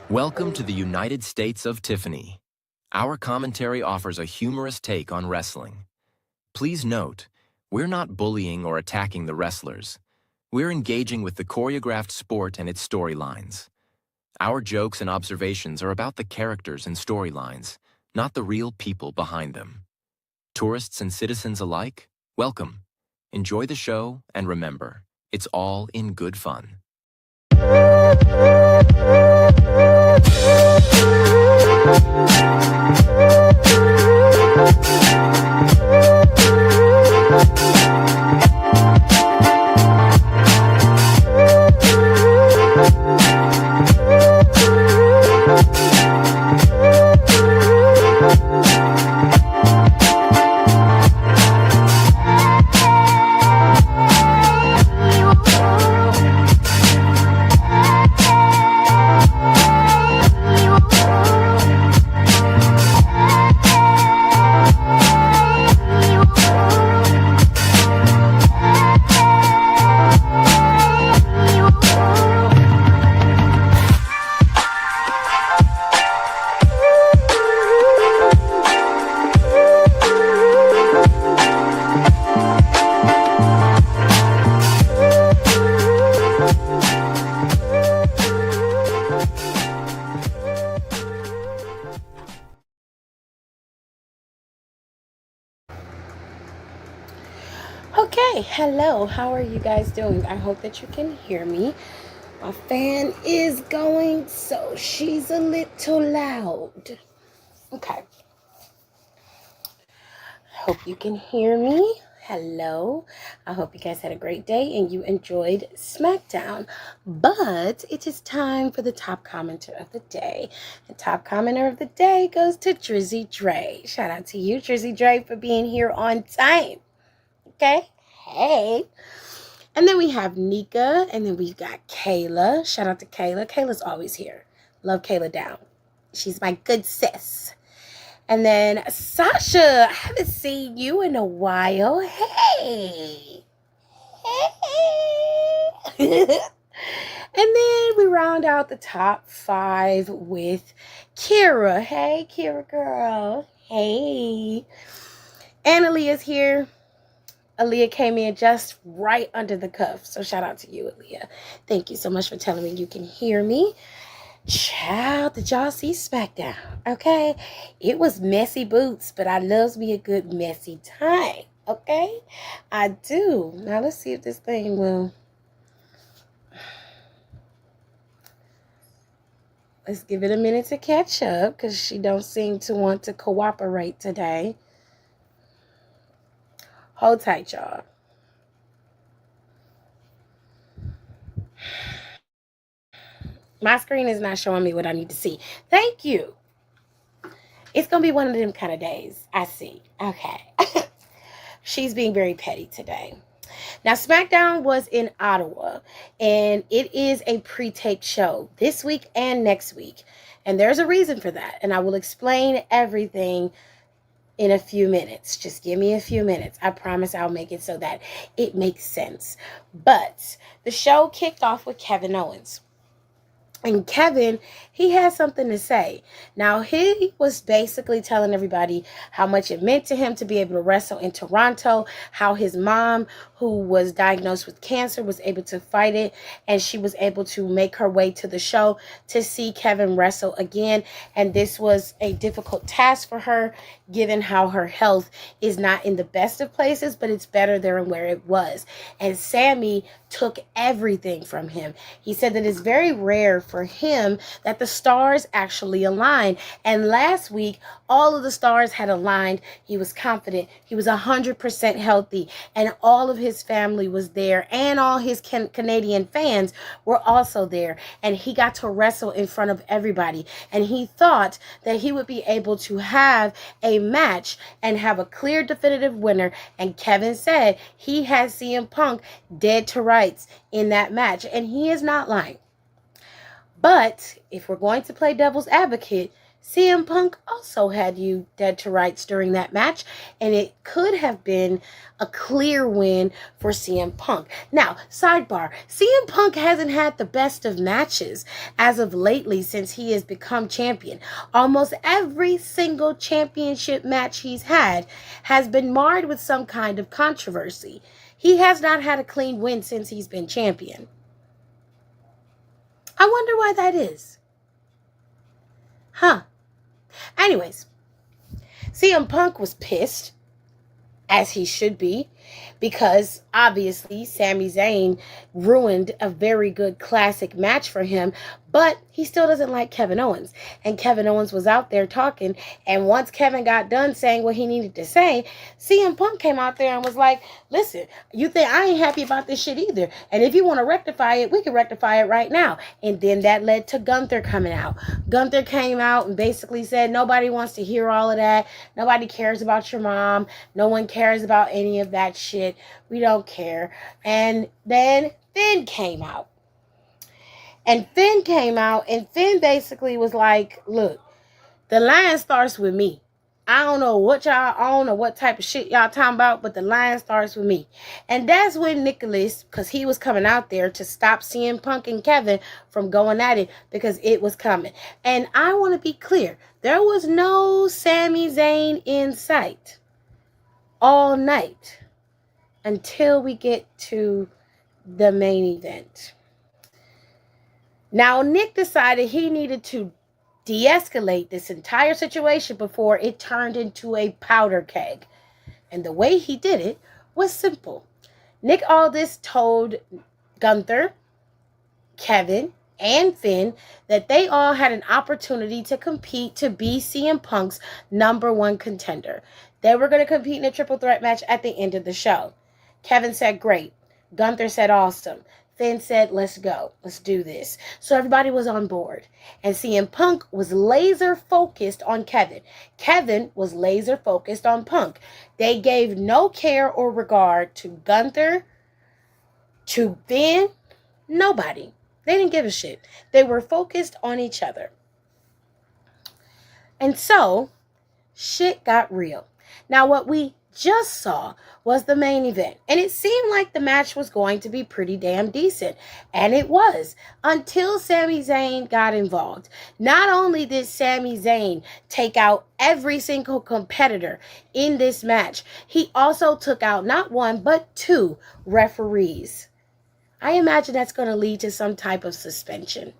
Welcome to the United States of Tiffany. Our commentary offers a humorous take on wrestling. Please note, we're not bullying or attacking the wrestlers. We're engaging with the choreographed sport and its storylines. Our jokes and observations are about the characters and storylines, not the real people behind them. Tourists and citizens alike, welcome. Enjoy the show, and remember, it's all in good fun. Okay, hello. How are you guys doing? I hope that you can hear me. My fan is going, so she's a little loud. Okay. Hope you can hear me. Hello. I hope you guys had a great day and you enjoyed Smackdown. But it is time for the top commenter of the day. The top commenter of the day goes to Drizzy Dre. Shout out to you, Drizzy Dre, for being here on time. Okay? Hey. And then we have Nika, and then we've got Kayla. Shout out to Kayla. Kayla's always here. Love Kayla down. She's my good sis. And then Sasha, I haven't seen you in a while. Hey. Hey. And then we round out the top 5 with Kira. Hey, Kira girl. Hey. Annalee's here. Aaliyah came in just right under the cuff. So shout out to you, Aaliyah. Thank you so much for telling me you can hear me. Child, did y'all see Smackdown? Okay? It was messy boots, but I loves me a good messy time. Okay? I do. Now let's see if this thing will. Let's give it a minute to catch up because she don't seem to want to cooperate today. Hold tight, y'all. My screen is not showing me what I need to see. Thank you. It's going to be one of them kind of days. I see. Okay. She's being very petty today. Now, SmackDown was in Ottawa, and it is a pre-taped show this week and next week. And there's a reason for that. And I will explain everything in a few minutes. Just give me a few minutes. I promise I'll make it so that it makes sense. But the show kicked off with Kevin Owens. And Kevin, he had something to say. Now, he was basically telling everybody how much it meant to him to be able to wrestle in Toronto, how his mom, who was diagnosed with cancer, was able to fight it, and she was able to make her way to the show to see Kevin wrestle again. And this was a difficult task for her, given how her health is not in the best of places, but it's better than where it was. And Sami took everything from him. He said that it's very rare for him that the stars actually align. And last week, all of the stars had aligned. He was confident. He was 100% healthy. And all of his family was there. And all his Canadian fans were also there. And he got to wrestle in front of everybody. And he thought that he would be able to have a match and have a clear, definitive winner. And Kevin said he had CM Punk dead to rights in that match. And he is not lying. But if we're going to play devil's advocate, CM Punk also had you dead to rights during that match, and it could have been a clear win for CM Punk. Now, sidebar, CM Punk hasn't had the best of matches as of lately since he has become champion. Almost every single championship match he's had has been marred with some kind of controversy. He has not had a clean win since he's been champion. I wonder why that is. Huh. Anyways, CM Punk was pissed, as he should be, because obviously Sami Zayn ruined a very good classic match for him, but he still doesn't like Kevin Owens. And Kevin Owens was out there talking, and once Kevin got done saying what he needed to say, CM Punk came out there and was like, listen, you think I ain't happy about this shit either, and if you want to rectify it, we can rectify it right now. And then that led to Gunther coming out. Gunther came out and basically said, nobody wants to hear all of that. Nobody cares about your mom. No one cares about any of that shit. We don't care. And then Finn came out. And Finn basically was like, look, the line starts with me. I don't know what y'all own or what type of shit y'all talking about, but the line starts with me. And that's when Nicholas, because he was coming out there to stop CM Punk and Kevin from going at it, because it was coming. And I want to be clear, there was no Sami Zayn in sight all night until we get to the main event. Now, Nick decided he needed to de-escalate this entire situation before it turned into a powder keg. And the way he did it was simple. Nick Aldis told Gunther, Kevin, and Finn that they all had an opportunity to compete to be CM Punk's #1 contender. They were going to compete in a triple threat match at the end of the show. Kevin said, great. Gunther said, awesome. Finn said, let's go. Let's do this. So everybody was on board. And CM Punk was laser focused on Kevin. Kevin was laser focused on Punk. They gave no care or regard to Gunther, to Finn, nobody. They didn't give a shit. They were focused on each other. And so, shit got real. Now, what we just saw was the main event, and it seemed like the match was going to be pretty damn decent, and it was, until Sami Zayn got involved. Not only did Sami Zayn take out every single competitor in this match, he also took out not one but 2 referees. I imagine that's going to lead to some type of suspension,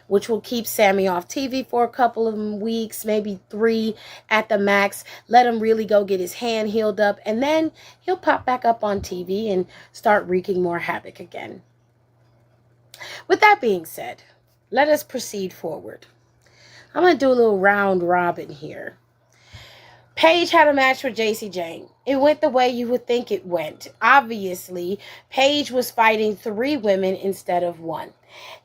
which will keep Sami off TV for a couple of weeks, maybe 3 at the max. Let him really go get his hand healed up, and then he'll pop back up on TV and start wreaking more havoc again. With that being said, let us proceed forward. I'm going to do a little round robin here. Paige had a match with Jacy Jayne. It went the way you would think it went. Obviously, Paige was fighting 3 women instead of 1.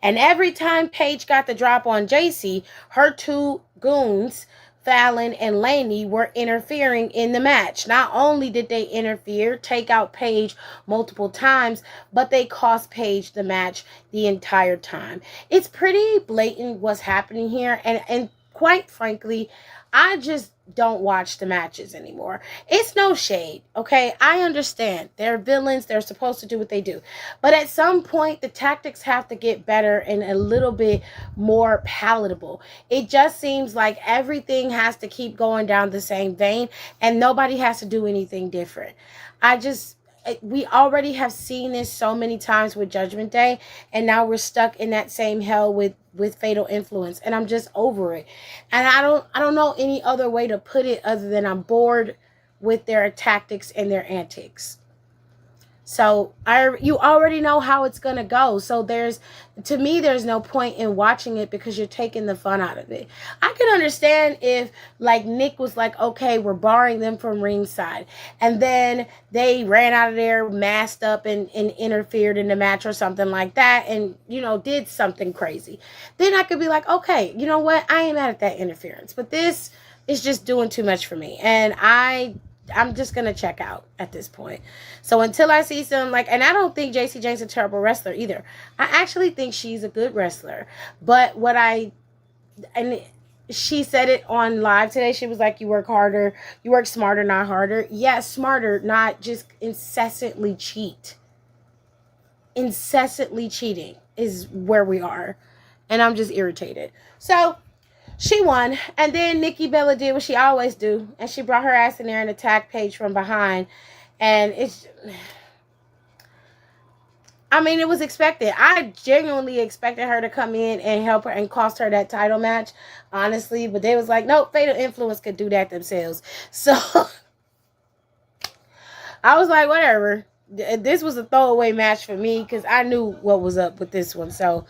And every time Paige got the drop on Jacy, her 2 goons, Fallon and Laney, were interfering in the match. Not only did they interfere, take out Paige multiple times, but they cost Paige the match the entire time. It's pretty blatant what's happening here, and quite frankly, I just don't watch the matches anymore. It's no shade, okay? I understand. They're villains. They're supposed to do what they do. But at some point, the tactics have to get better and a little bit more palatable. It just seems like everything has to keep going down the same vein, and nobody has to do anything different. We already have seen this so many times with Judgment Day, and now we're stuck in that same hell with Fatal Influence, and I'm just over it. And I don't know any other way to put it other than I'm bored with their tactics and their antics. So you already know how it's gonna go. So to me, there's no point in watching it because you're taking the fun out of it. I can understand if like Nick was like, okay, we're barring them from ringside, and then they ran out of there masked up and interfered in the match or something like that, and did something crazy. Then I could be like, okay, you know what? I ain't mad at that interference, but this is just doing too much for me, and I'm just going to check out at this point. So until I see some, and I don't think Jacy Jayne's a terrible wrestler either. I actually think she's a good wrestler. But she said it on live today. She was like, you work harder, you work smarter, not harder. Yes, smarter, not just incessantly cheat. Incessantly cheating is where we are. And I'm just irritated. So she won. And then Nikki Bella did what she always do. And she brought her ass in there and attacked Paige from behind. And it's... I mean, it was expected. I genuinely expected her to come in and help her and cost her that title match, honestly. But they was like, nope, Fatal Influence could do that themselves. So I was like, whatever. This was a throwaway match for me because I knew what was up with this one. So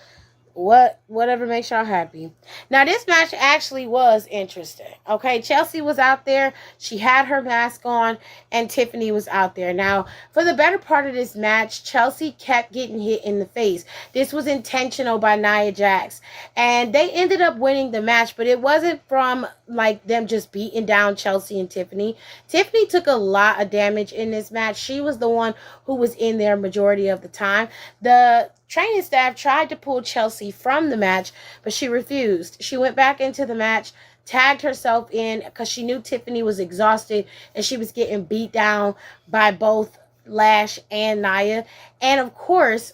whatever makes y'all happy. Now this match actually was interesting. Okay, Chelsea was out there. She had her mask on, and Tiffany was out there. Now, for the better part of this match, Chelsea kept getting hit in the face. This was intentional by Nia Jax, and they ended up winning the match, but it wasn't from like them just beating down Chelsea and Tiffany. Tiffany took a lot of damage in this match. She was the one who was in there majority of the time. The training staff tried to pull Chelsea from the match, but she refused. She went back into the match, tagged herself in because she knew Tiffany was exhausted and she was getting beat down by both Lash and Nia. And of course,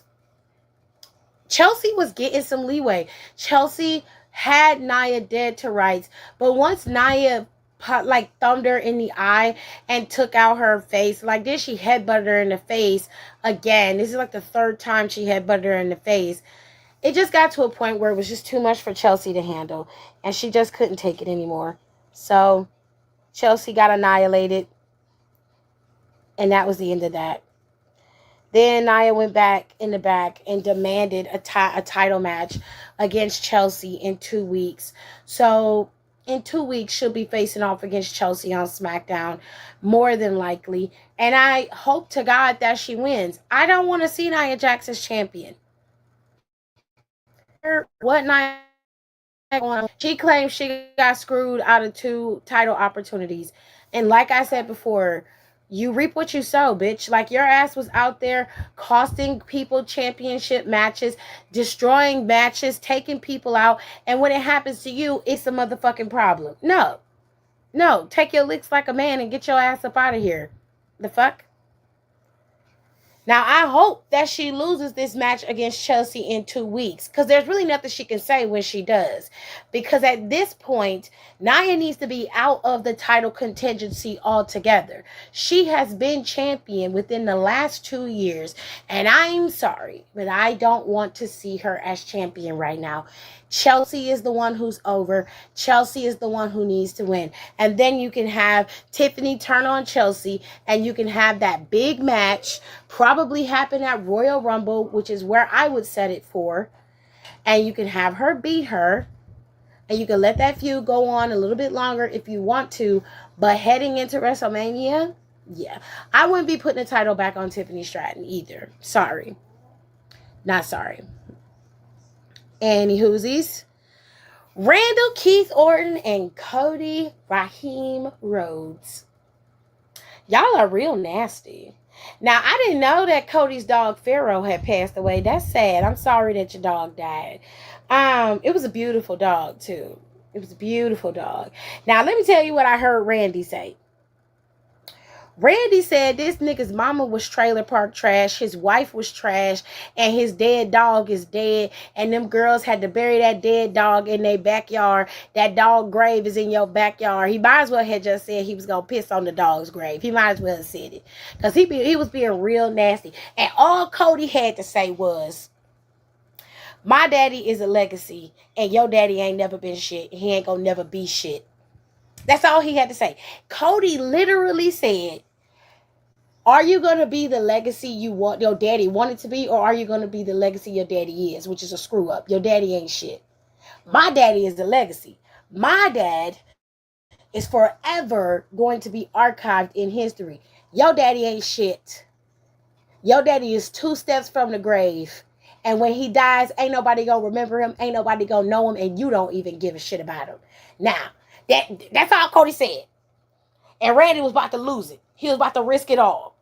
Chelsea was getting some leeway. Chelsea had Nia dead to rights, but once Nia like thumbed her in the eye and took out her face like this, she headbutted her in the face again. This is like the third time she headbutted her in the face. It just got to a point where it was just too much for Chelsea to handle, and she just couldn't take it anymore. So Chelsea got annihilated, and that was the end of that. Then Nia went back in the back and demanded a title match against Chelsea in 2 weeks. So in 2 weeks, she'll be facing off against Chelsea on Smackdown, more than likely. And I hope to God that she wins. I don't want to see Nia Jax as champion. What Nia... She claims she got screwed out of 2 title opportunities. And like I said before, you reap what you sow, bitch. Like, your ass was out there costing people championship matches, destroying matches, taking people out. And when it happens to you, it's a motherfucking problem. No. Take your licks like a man and get your ass up out of here. The fuck? Now, I hope that she loses this match against Chelsea in 2 weeks, because there's really nothing she can say when she does. Because at this point, Nia needs to be out of the title contingency altogether. She has been champion within the last 2 years, and I'm sorry, but I don't want to see her as champion right now. Chelsea is the one who's over. Chelsea is the one who needs to win. And then you can have Tiffany turn on Chelsea, and you can have that big match probably happen at Royal Rumble, which is where I would set it for. And you can have her beat her, and you can let that feud go on a little bit longer if you want to. But heading into WrestleMania, yeah, I wouldn't be putting the title back on Tiffany Stratton either. Sorry. Not sorry. Any whoosies? Randall Keith Orton and Cody Raheem Rhodes. Y'all are real nasty. Now, I didn't know that Cody's dog Pharaoh had passed away. That's sad. I'm sorry that your dog died. It was a beautiful dog, too. It was a beautiful dog. Now, let me tell you what I heard Randy say. Randy said this nigga's mama was trailer park trash, his wife was trash, and his dead dog is dead, and them girls had to bury that dead dog in their backyard. That dog grave is in your backyard. He might as well have just said he was going to piss on the dog's grave. He might as well have said it, because he was being real nasty. And all Cody had to say was, my daddy is a legacy, and your daddy ain't never been shit. He ain't going to never be shit. That's all he had to say. Cody literally said, are you going to be the legacy you want your daddy wanted to be, or are you going to be the legacy your daddy is, which is a screw up? Your daddy ain't shit. My daddy is the legacy. My dad is forever going to be archived in history. Your daddy ain't shit. Your daddy is 2 steps from the grave. And when he dies, ain't nobody going to remember him. Ain't nobody going to know him. And you don't even give a shit about him. Now, that's all Cody said. And Randy was about to lose it. He was about to risk it all.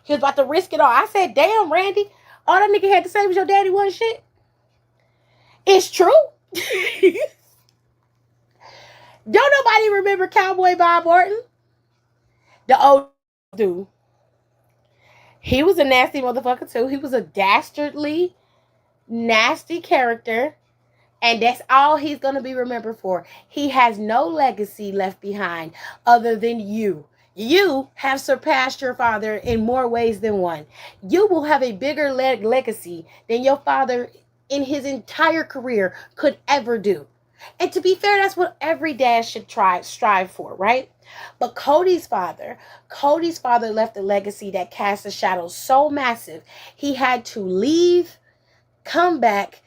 He was about to risk it all. I said, damn, Randy. All that nigga had to say was your daddy wasn't shit. It's true. Don't nobody remember Cowboy Bob Orton? The old dude. He was a nasty motherfucker too. He was a dastardly, nasty character. And that's all he's going to be remembered for. He has no legacy left behind other than you. You have surpassed your father in more ways than one. You will have a bigger legacy than your father in his entire career could ever do. And to be fair, that's what every dad should strive for, right? But Cody's father left a legacy that cast a shadow so massive, he had to leave, come back,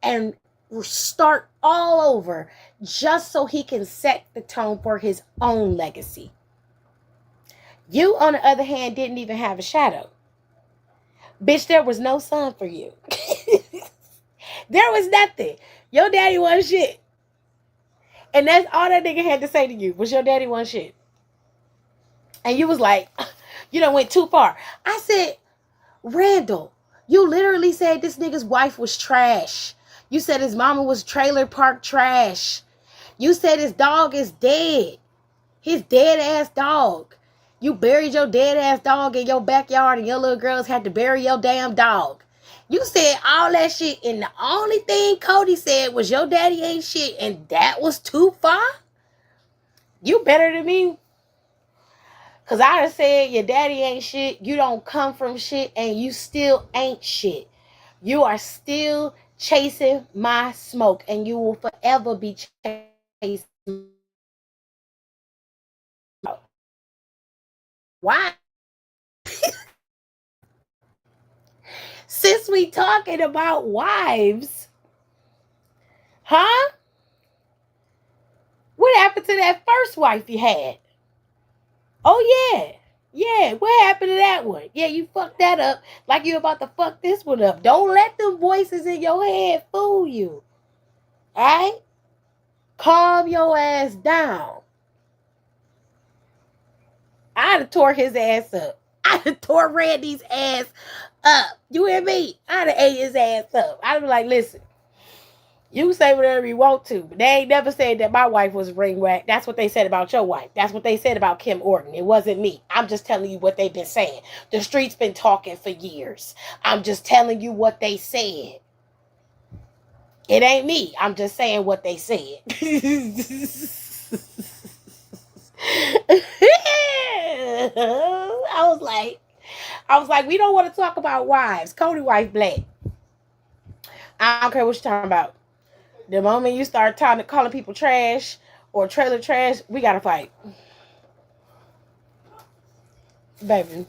and start all over just so he can set the tone for his own legacy. You, on the other hand, didn't even have a shadow. Bitch, there was no son for you. There was nothing. Your daddy wasn't shit. And that's all that nigga had to say to you was your daddy wasn't shit. And you was like, you done went too far. I said, Randall, you literally said this nigga's wife was trash. You said his mama was trailer park trash. You said his dog is dead. His dead ass dog. You buried your dead ass dog in your backyard and your little girls had to bury your damn dog. You said all that shit and the only thing Cody said was your daddy ain't shit and that was too far? You better than me. Because I done said your daddy ain't shit, you don't come from shit, and you still ain't shit. You are still chasing my smoke, and you will forever be chasing. Why? Since we talking about wives, huh? What happened to that first wife you had? Oh, yeah. Yeah, what happened to that one? Yeah, you fucked that up like you about to fuck this one up. Don't let them voices in your head fool you. Alright? Calm your ass down. I'd have tore his ass up. I'd have tore Randy's ass up. You hear me? I'd have ate his ass up. I'd be like, listen, you can say whatever you want to, but they ain't never said that my wife was a ring rat. That's what they said about your wife. That's what they said about Kim Orton. It wasn't me. I'm just telling you what they've been saying. The street's been talking for years. I'm just telling you what they said. It ain't me. I'm just saying what they said. I was like, we don't want to talk about wives. Cody wife black. I don't care what you're talking about. The moment you start calling people trash or trailer trash, we gotta fight. Baby.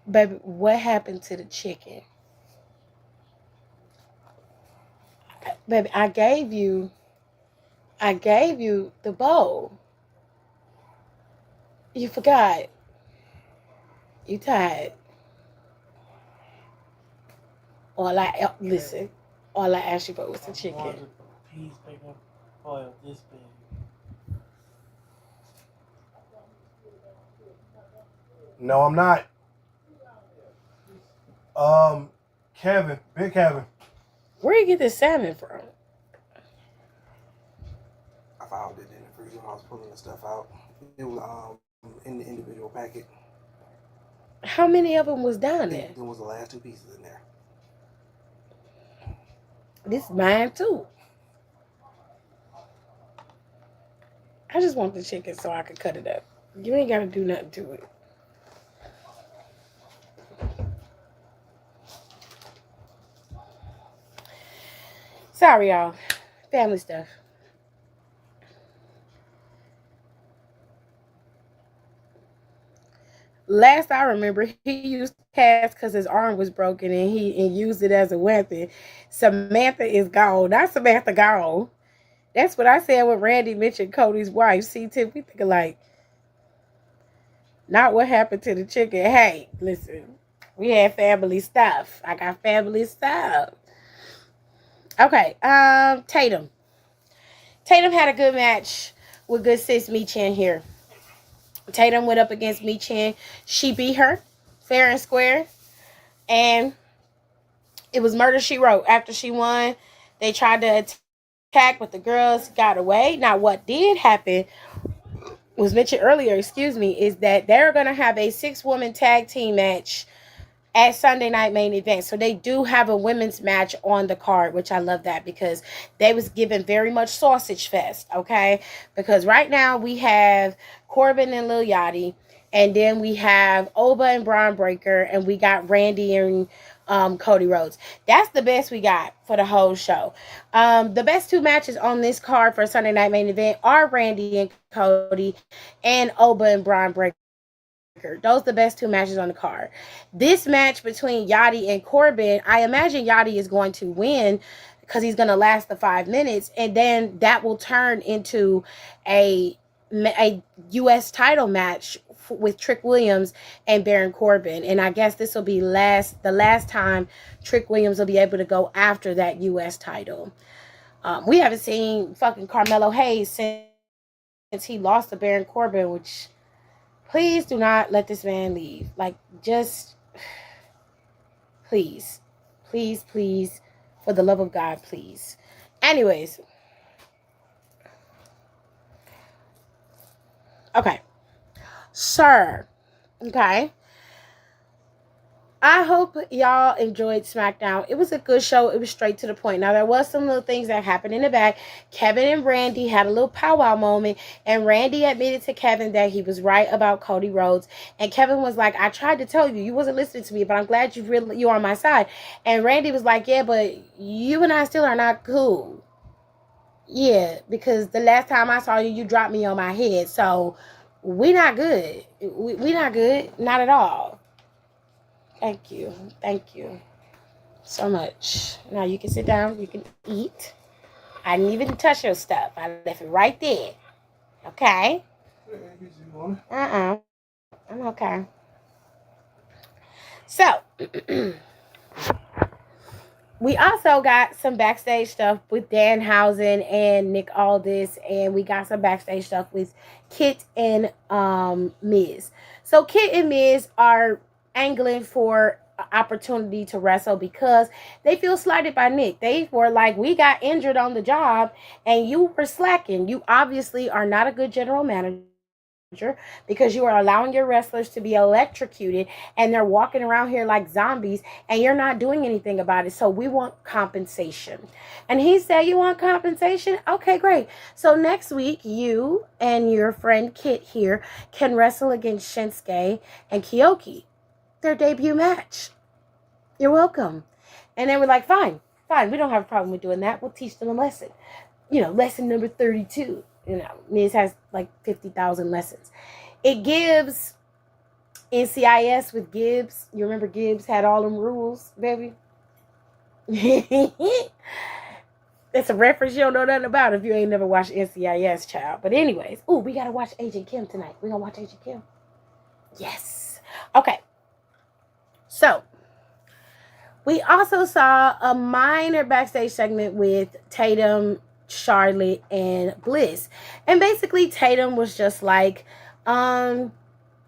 Baby, what happened to the chicken? Baby, I gave you the bowl. You forgot. You tired. All I asked you for was the chicken. Peas bigger, oil this big. No, I'm not. Kevin, Big Kevin. Where you get this salmon from? I found it in the freezer when I was pulling the stuff out. It was in the individual packet. How many of them was down there? There was the last 2 pieces in there. This is mine too. I just want the chicken so I can cut it up. You ain't gotta do nothing to it. Sorry, y'all. Family stuff. Last I remember, he used cast because his arm was broken and he used it as a weapon. Samantha is gone. Not Samantha gone. That's what I said when Randy mentioned Cody's wife. See, Tiff, we think alike. Not what happened to the chicken. Hey, listen, we had family stuff. I got family stuff. Okay, Tatum. Tatum had a good match with good sis Michin here. Tatum went up against Michin. She beat her fair and square. And it was murder she wrote. After she won, they tried to attack, but the girls got away. Now, what did happen was mentioned earlier, excuse me, is that they're going to have a 6-woman tag team match at Sunday Night Main Event. So they do have a women's match on the card, which I love that because they was given very much sausage fest, okay? Because right now we have Corbin and Lil Yachty, and then we have Oba and Braun Breaker, and we got Randy and Cody Rhodes. That's the best we got for the whole show. The best 2 matches on this card for Sunday Night Main Event are Randy and Cody and Oba and Braun Breaker. Those are the best 2 matches on the card. This match between Yachty and Corbin, I imagine Yachty is going to win because he's going to last the 5 minutes, and then that will turn into a U.S. title match with Trick Williams and Baron Corbin. And I guess this will be the last time Trick Williams will be able to go after that U.S. title. We haven't seen fucking Carmelo Hayes since he lost to Baron Corbin, which... Please do not let this man leave. Like, just, please, please, please, for the love of God, please. Anyways. Okay. Sir. Okay. I hope y'all enjoyed Smackdown. It was a good show. It was straight to the point. Now, there was some little things that happened in the back. Kevin and Randy had a little powwow moment, and Randy admitted to Kevin that he was right about Cody Rhodes. And Kevin was like, I tried to tell you. You wasn't listening to me, but I'm glad you're on my side. And Randy was like, yeah, but you and I still are not cool. Yeah, because the last time I saw you, you dropped me on my head. So, we not good. We not good. Not at all. Thank you. Thank you so much. Now you can sit down. You can eat. I didn't even touch your stuff. I left it right there. Okay? I'm okay. So, we also got some backstage stuff with Danhausen and Nick Aldis, and we got some backstage stuff with Kit and Miz. So Kit and Miz are angling for an opportunity to wrestle because they feel slighted by Nick. They were like, we got injured on the job and you were slacking. You obviously are not a good general manager because you are allowing your wrestlers to be electrocuted and they're walking around here like zombies and you're not doing anything about it. So we want compensation. And he said, you want compensation? Okay, great. So next week, you and your friend Kit here can wrestle against Shinsuke and Kyoki. Their debut match. You're welcome. And then we're like, fine. We don't have a problem with doing that. We'll teach them a lesson. Lesson number 32. Miz has like 50,000 lessons. It gives NCIS with Gibbs. You remember Gibbs had all them rules, baby? That's a reference you don't know nothing about if you ain't never watched NCIS, child. But anyways, we got to watch Agent Kim tonight. We're going to watch Agent Kim. Yes. Okay. So, we also saw a minor backstage segment with Tatum, Charlotte, and Bliss. And basically, Tatum was just like, I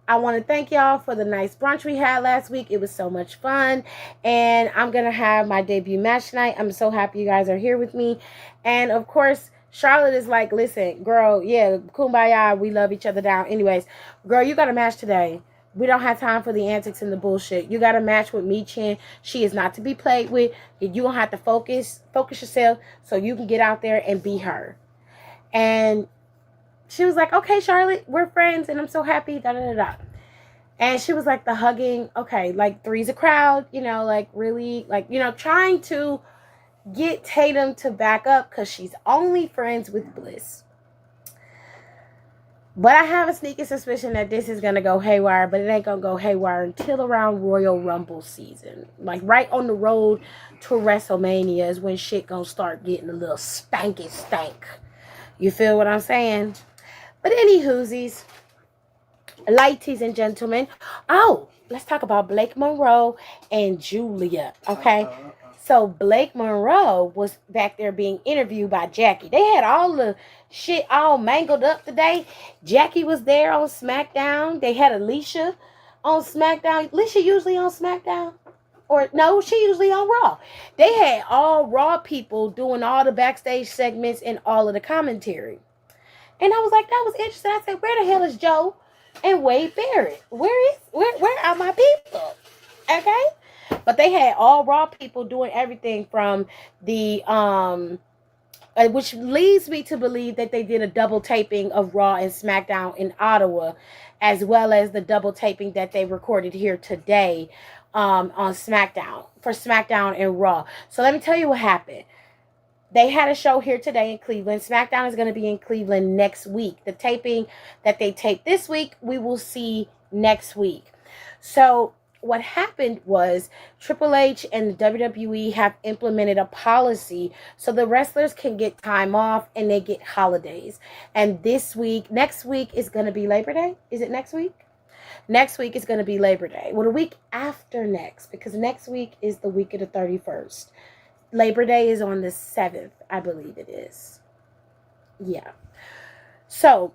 want to thank y'all for the nice brunch we had last week. It was so much fun. And I'm going to have my debut match tonight. I'm so happy you guys are here with me. And, of course, Charlotte is like, listen, girl, yeah, kumbaya, we love each other down. Anyways, girl, you got a match today. We don't have time for the antics and the bullshit. You got a match with Michin. She is not to be played with. You're going to have to focus yourself so you can get out there and be her. And she was like, okay, Charlotte, we're friends and I'm so happy, da-da-da-da. And she was like, the hugging, okay, like three's a crowd, like really, like, trying to get Tatum to back up because she's only friends with Bliss. But I have a sneaky suspicion that this is going to go haywire, but it ain't going to go haywire until around Royal Rumble season. Like right on the road to WrestleMania is when shit going to start getting a little stanky stank. You feel what I'm saying? But any whoosies, ladies and gentlemen. Oh, let's talk about Blake Monroe and Julia, okay? So Blake Monroe was back there being interviewed by Jackie. They had all the shit all mangled up today. Jackie was there on SmackDown. They had Alicia on SmackDown. Alicia usually on SmackDown? Or no, she usually on Raw. They had all Raw people doing all the backstage segments and all of the commentary. And I was like, that was interesting. I said, where the hell is Joe and Wade Barrett? Where are my people? Okay? But they had all Raw people doing everything from the which leads me to believe that they did a double taping of Raw and SmackDown in Ottawa, as well as the double taping that they recorded here today on SmackDown, for SmackDown and Raw. So let me tell you what happened. They had a show here today in Cleveland. SmackDown is going to be in Cleveland next week. The taping that they taped this week, we will see next week. So what happened was Triple H and the WWE have implemented a policy so the wrestlers can get time off and they get holidays. And next week is going to be Labor Day. Is it next week? Next week is going to be Labor Day. Well, the week after next, because next week is the week of the 31st. Labor Day is on the 7th, I believe it is. Yeah. So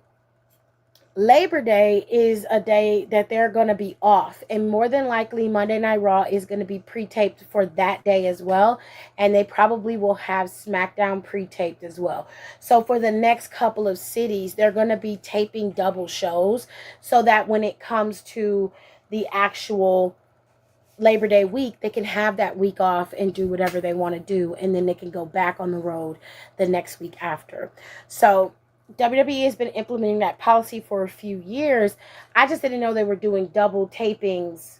Labor Day is a day that they're going to be off, and more than likely Monday Night Raw is going to be pre-taped for that day as well, and they probably will have SmackDown pre-taped as well. So for the next couple of cities, they're going to be taping double shows so that when it comes to the actual Labor Day week, they can have that week off and do whatever they want to do, and then they can go back on the road the next week after. So WWE has been implementing that policy for a few years. I just didn't know they were doing double tapings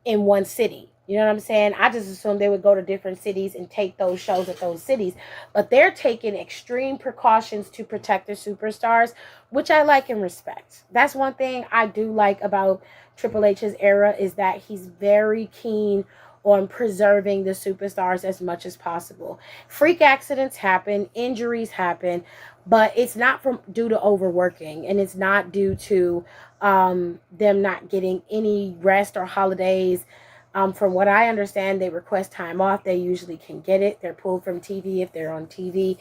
in one city. You know what I'm saying? I just assumed they would go to different cities and take those shows at those cities. But they're taking extreme precautions to protect their superstars, which I like and respect. That's one thing I do like about Triple H's era, is that he's very keen on preserving the superstars as much as possible. Freak accidents happen, injuries happen, but it's not due to overworking, and it's not due to them not getting any rest or holidays. From what I understand, they request time off. They usually can get it. They're pulled from TV if they're on TV.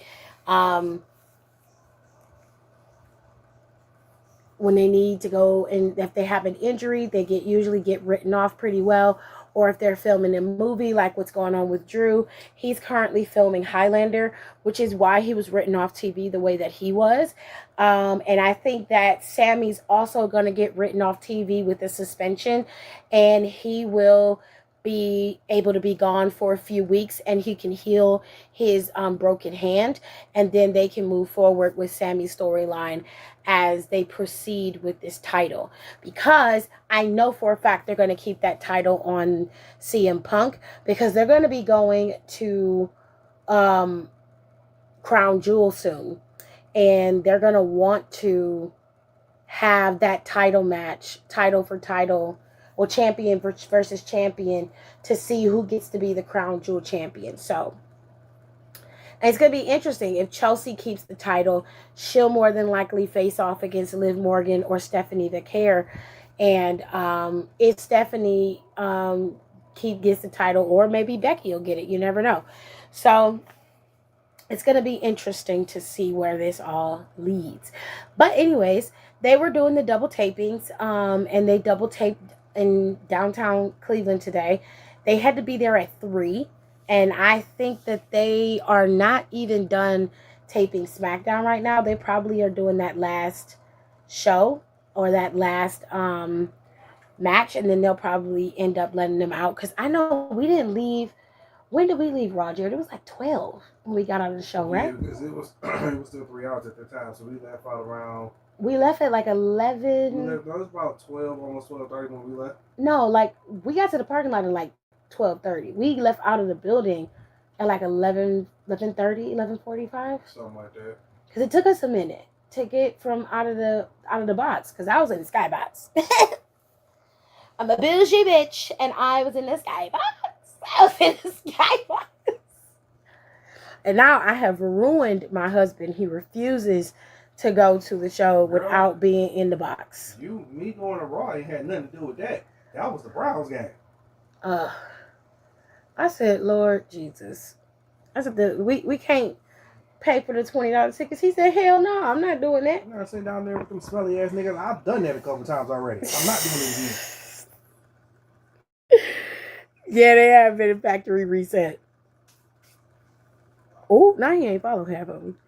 When they need to go, and if they have an injury, they usually get written off pretty well. Or if they're filming a movie, like what's going on with Drew, he's currently filming Highlander, which is why he was written off TV the way that he was. And I think that Sami's also going to get written off TV with a suspension, and he will be able to be gone for a few weeks, and he can heal his broken hand, and then they can move forward with Sami's storyline as they proceed with this title, because I know for a fact they're going to keep that title on CM Punk, because they're going to be going to Crown Jewel soon, and they're going to want to have that title match, title for title, or champion versus champion, to see who gets to be the Crown Jewel champion. So, and it's going to be interesting. If Chelsea keeps the title, she'll more than likely face off against Liv Morgan or Stephanie Vicaire. And if Stephanie gets the title, or maybe Becky will get it, you never know. So it's going to be interesting to see where this all leads. But anyways, they were doing the double tapings, and they double taped in downtown Cleveland today. They had to be there at 3. And I think that they are not even done taping SmackDown right now. They probably are doing that last show, or that last match, and then they'll probably end up letting them out. Because I know we didn't leave. When did we leave, Roger? It was like 12 when we got out of the show, right? Yeah, because it was it was still 3 hours at that time, so we left out around. We left at like 11. It was about 12, almost 12:30 when we left. No, like we got to the parking lot at like 12:30. We left out of the building at like 11:30, 11:45. Something like that. Because it took us a minute to get from out of the box. Because I was in the skybox. I'm a bougie bitch, and I was in the skybox. I was in the skybox. And now I have ruined my husband. He refuses to go to the show without being in the box. Me going to Raw ain't had nothing to do with that. That was the Browns game. I said, Lord Jesus. I said, we can't pay for the $20 tickets. He said, hell no, I'm not doing that. I'm not sitting down there with them smelly ass niggas. I've done that a couple times already. I'm not doing it again. Yeah, they have been a factory reset. Oh, now he ain't followed half of them.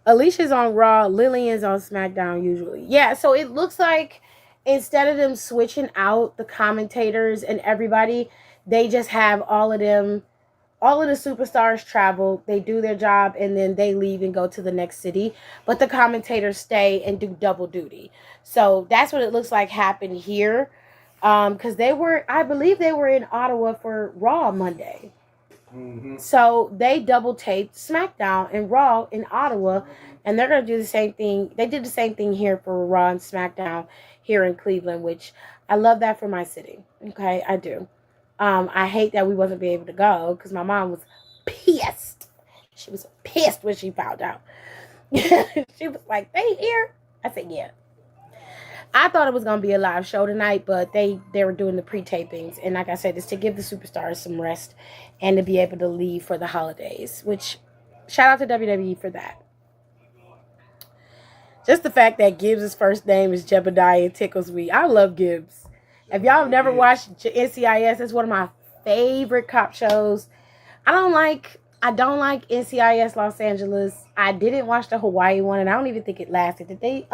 Alicia's on Raw, Lillian's on SmackDown usually. Yeah, so it looks like instead of them switching out the commentators and everybody, they just have all of them, all of the superstars travel, they do their job, and then they leave and go to the next city. But the commentators stay and do double duty. So that's what it looks like happened here. Because they were, I believe they were in Ottawa for Raw Monday. Mm-hmm. So they double taped SmackDown and Raw in Ottawa, and they're gonna do the same thing. They did the same thing here for Raw and SmackDown here in Cleveland, which I love that for my city. Okay, I do. I hate that we wasn't be able to go because my mom was pissed. She was pissed when she found out. She was like, "They here?" I said, "Yeah." I thought it was gonna be a live show tonight, but they were doing the pre-tapings, and like I said, it's to give the superstars some rest and to be able to leave for the holidays. Which, shout out to WWE for that. Just the fact that Gibbs' first name is Jebediah tickles me. I love Gibbs. If y'all have never watched NCIS, it's one of my favorite cop shows. I don't like NCIS Los Angeles. I didn't watch the Hawaii one, and I don't even think it lasted. Did they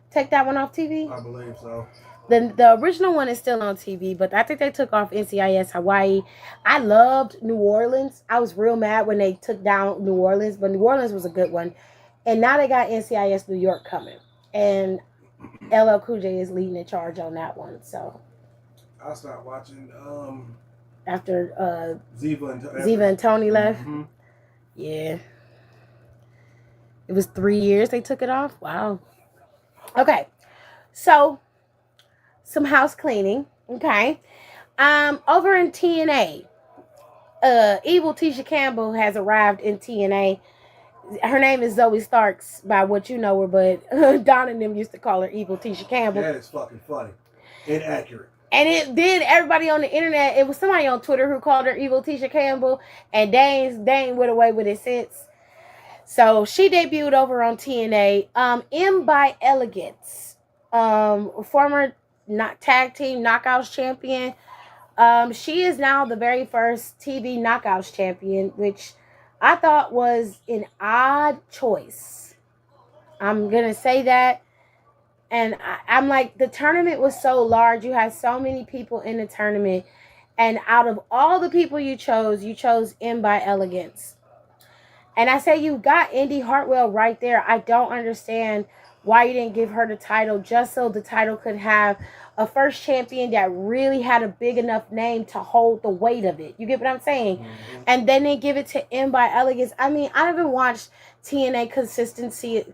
take that one off TV? I believe so. The original one is still on TV, but I think they took off NCIS Hawaii. I loved New Orleans. I was real mad when they took down New Orleans, but New Orleans was a good one. And now they got NCIS New York coming. And LL Cool J is leading the charge on that one. So I stopped watching after Ziva and Tony left. Mm-hmm. Yeah. It was 3 years they took it off. Wow. Okay. So some house cleaning. Okay. Over in TNA, evil Tisha Campbell has arrived in TNA. Her name is Zoe Starks, by what you know her, but Don and them used to call her evil Tisha Campbell. That is fucking funny. Inaccurate. And it did everybody on the internet. It was somebody on Twitter who called her evil Tisha Campbell, and Dane went away with it since. So she debuted over on TNA. M by Elegance, former tag team knockouts champion. She is now the very first TV knockouts champion, which I thought was an odd choice. I'm gonna say that. And I'm like, the tournament was so large. You had so many people in the tournament. And out of all the people you chose M by Elegance. And I say you got Indy Hartwell right there. I don't understand why you didn't give her the title, just so the title could have a first champion that really had a big enough name to hold the weight of it. You get what I'm saying? Mm-hmm. And then they give it to M by Elegance. I mean, I haven't watched TNA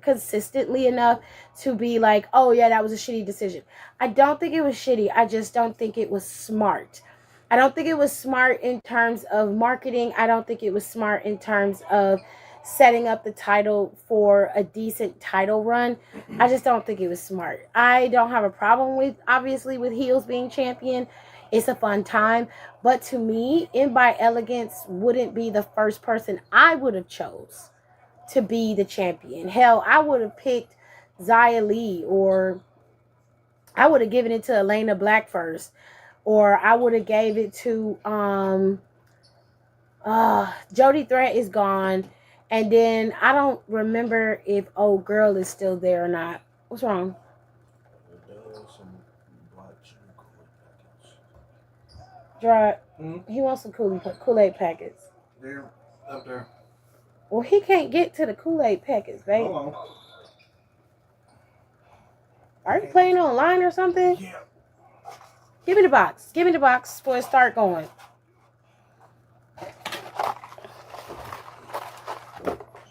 consistently enough to be like, oh yeah, that was a shitty decision. I don't think it was shitty. I just don't think it was smart. I don't think it was smart in terms of marketing. I don't think it was smart in terms of setting up the title for a decent title run. I just don't think it was smart. I don't have a problem with, obviously, with heels being champion. It's a fun time. But to me, M by Elegance wouldn't be the first person I would have chose to be the champion. Hell, I would have picked Xia Li, or I would have given it to Elena Black first. Or I would have gave it to Jody Threat is gone. And then I don't remember if Old Girl is still there or not. What's wrong? Dry. He wants some Kool-Aid packets. They're up there. Well, he can't get to the Kool-Aid packets, babe. Hold on. Are you playing online or something? Yeah. Give me the box. Give me the box before it start going.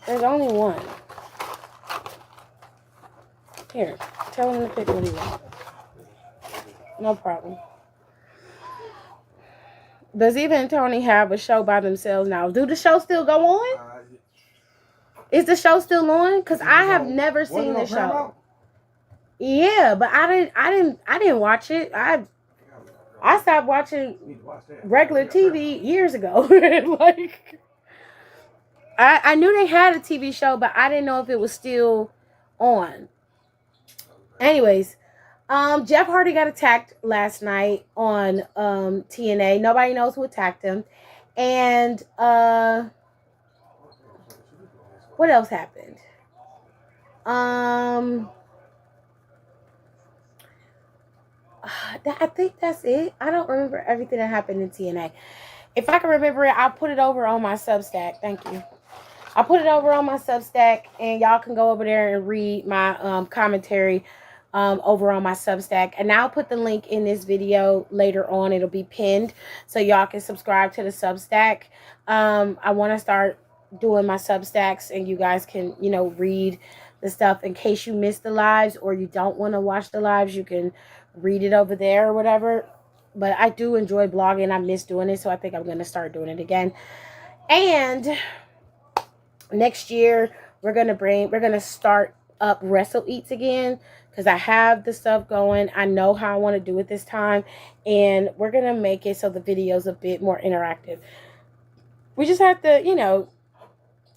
There's only one. Here, tell him to pick what he wants. No problem. Does even Tony have a show by themselves now? Do the show still go on? Is the show still on? Because I have never seen the show. Yeah, but I didn't watch it. I stopped watching regular TV years ago. Like, I knew they had a TV show, but I didn't know if it was still on. Anyways, Jeff Hardy got attacked last night on TNA. Nobody knows who attacked him. And what else happened? I think that's it. I don't remember everything that happened in TNA. If I can remember it, I'll put it over on my Substack. Thank you. I'll put it over on my Substack, and y'all can go over there and read my commentary over on my Substack. And I'll put the link in this video later on. It'll be pinned, so y'all can subscribe to the Substack. I want to start doing my Substacks, and you guys can, read the stuff in case you missed the lives or you don't want to watch the lives. You can read it over there or whatever. But I do enjoy blogging. I miss doing it, so I think I'm going to start doing it again. And next year we're gonna start up Wrestle Eats again, because I have the stuff going. I know how I want to do it this time, and we're gonna make it so the video's a bit more interactive. We just have to,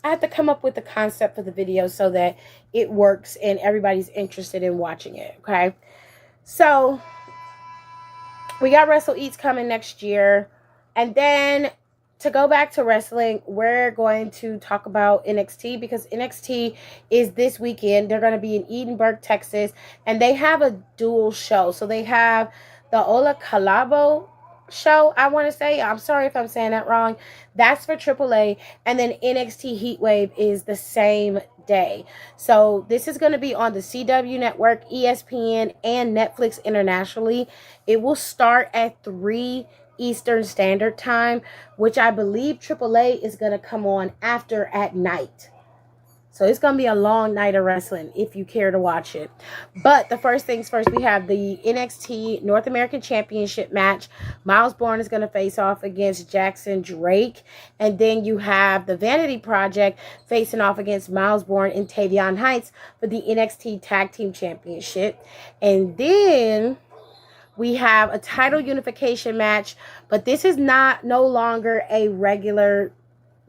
I have to come up with the concept for the video so that it works and everybody's interested in watching it. Okay, so we got Wrestle Eats coming next year, and then to go back to wrestling, we're going to talk about NXT, because NXT is this weekend. They're going to be in Edinburgh, Texas, and they have a dual show. So they have the Ola Calabo show, I want to say. I'm sorry if I'm saying that wrong. That's for AAA. And then NXT Heatwave is the same day. So this is going to be on the CW network, ESPN, and Netflix internationally. It will start at 3 Eastern Standard Time, which I believe AAA is going to come on after at night. So it's going to be a long night of wrestling if you care to watch it. But the first things first, we have the NXT North American Championship match. Miles Bourne is going to face off against Jackson Drake. And then you have the Vanity Project facing off against Miles Bourne and Tavion Heights for the NXT Tag Team Championship. And then we have a title unification match, but this is no longer a regular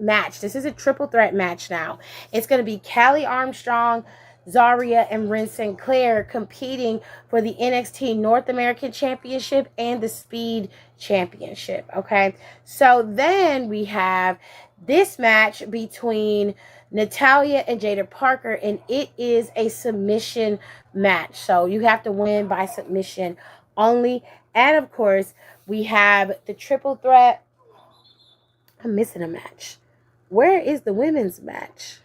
match. This is a triple threat match now. It's going to be Callie Armstrong, Zaria, and Ren Sinclair competing for the NXT North American Championship and the Speed Championship. Okay, so then we have this match between Natalya and Jada Parker, and it is a submission match. So you have to win by submission only. And of course, we have the triple threat. I'm missing a match. Where is the women's match?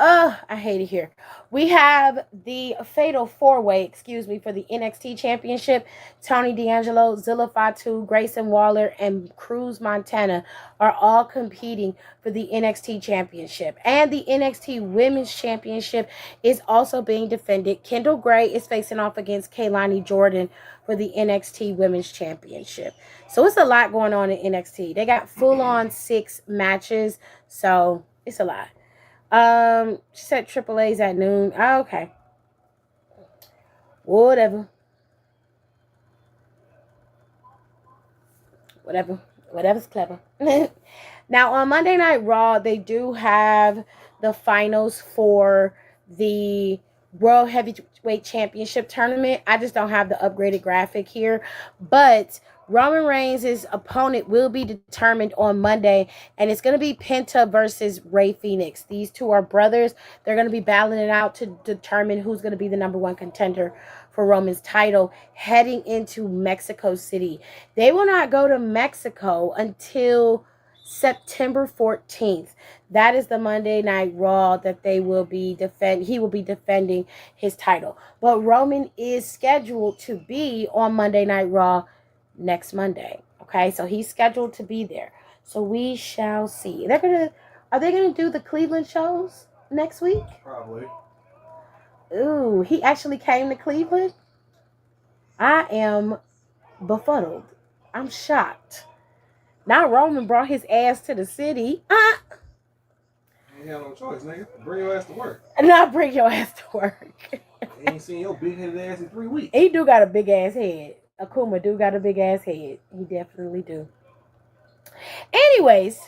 I hate it here. We have the fatal four-way, for the NXT Championship. Tony D'Angelo, Zilla Fatu, Grayson Waller, and Cruz Montana are all competing for the NXT Championship. And the NXT Women's Championship is also being defended. Kendall Gray is facing off against Kaylani Jordan for the NXT Women's Championship. So it's a lot going on in NXT. They got full-on 6 matches, so it's a lot. She said AAA's at noon. Oh, okay. Whatever. Whatever's clever. Now, on Monday Night Raw, they do have the finals for the World Heavyweight Championship tournament. I just don't have the upgraded graphic here. But Roman Reigns' opponent will be determined on Monday, and it's going to be Penta versus Rey Fenix. These two are brothers. They're going to be battling it out to determine who's going to be the number 1 contender for Roman's title heading into Mexico City. They will not go to Mexico until September 14th. That is the Monday Night Raw that he will be defending his title. But Roman is scheduled to be on Monday Night Raw next Monday. Okay, so he's scheduled to be there. So we shall see. Are they gonna do the Cleveland shows next week? Probably. Ooh, he actually came to Cleveland? I am befuddled. I'm shocked. Now Roman brought his ass to the city. You ain't have no choice, nigga. Bring your ass to work. Not bring your ass to work. You ain't seen your big-headed ass in 3 weeks. He do got a big ass head. Akuma do got a big ass head. He definitely do. Anyways,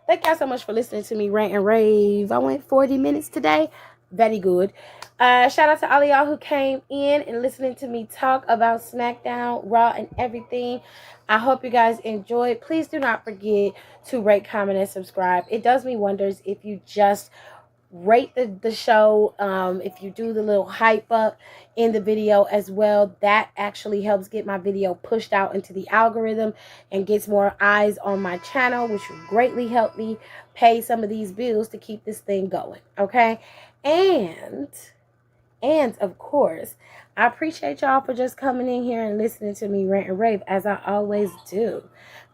thank y'all so much for listening to me rant and rave. I went 40 minutes today. Very good. Shout out to all of y'all who came in and listening to me talk about SmackDown, Raw, and everything. I hope you guys enjoyed. Please do not forget to rate, comment, and subscribe. It does me wonders if you just rate the show. If you do the little hype up in the video as well, that actually helps get my video pushed out into the algorithm and gets more eyes on my channel, which will greatly help me pay some of these bills to keep this thing going. Okay, and of course, I appreciate y'all for just coming in here and listening to me rant and rave, as I always do.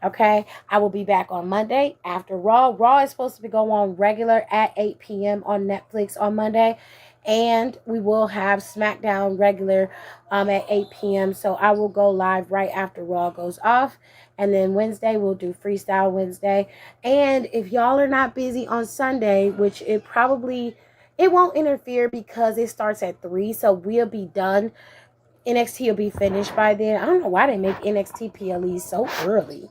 Okay, I will be back on Monday after Raw. Raw is supposed to be going on regular at 8 p.m. on Netflix on Monday. And we will have SmackDown regular at 8 p.m. So I will go live right after Raw goes off. And then Wednesday, we'll do Freestyle Wednesday. And if y'all are not busy on Sunday, which it won't interfere because it starts at 3. So we'll be done. NXT will be finished by then. I don't know why they make NXT PLE so early.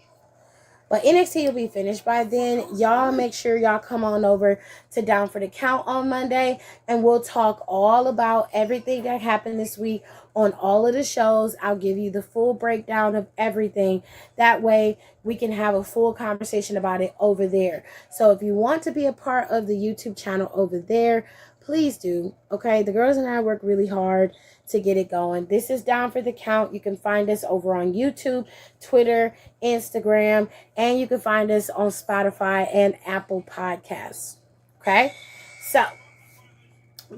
But NXT will be finished by then. Y'all make sure y'all come on over to Down for the Count on Monday. And we'll talk all about everything that happened this week on all of the shows. I'll give you the full breakdown of everything. That way we can have a full conversation about it over there. So if you want to be a part of the YouTube channel over there, please do. Okay, the girls and I work really hard to get it going. This is Down for the Count. You can find us over on YouTube, Twitter, Instagram, and you can find us on Spotify and Apple Podcasts. Okay, so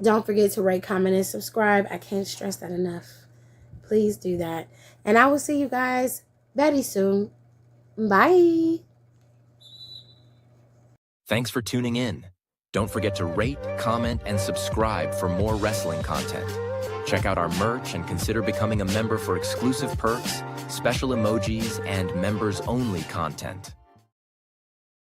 don't forget to rate, comment, and subscribe. I can't stress that enough. Please do that. And I will see you guys very soon. Bye. Thanks for tuning in. Don't forget to rate, comment, and subscribe for more wrestling content. Check out our merch and consider becoming a member for exclusive perks, special emojis, and members-only content.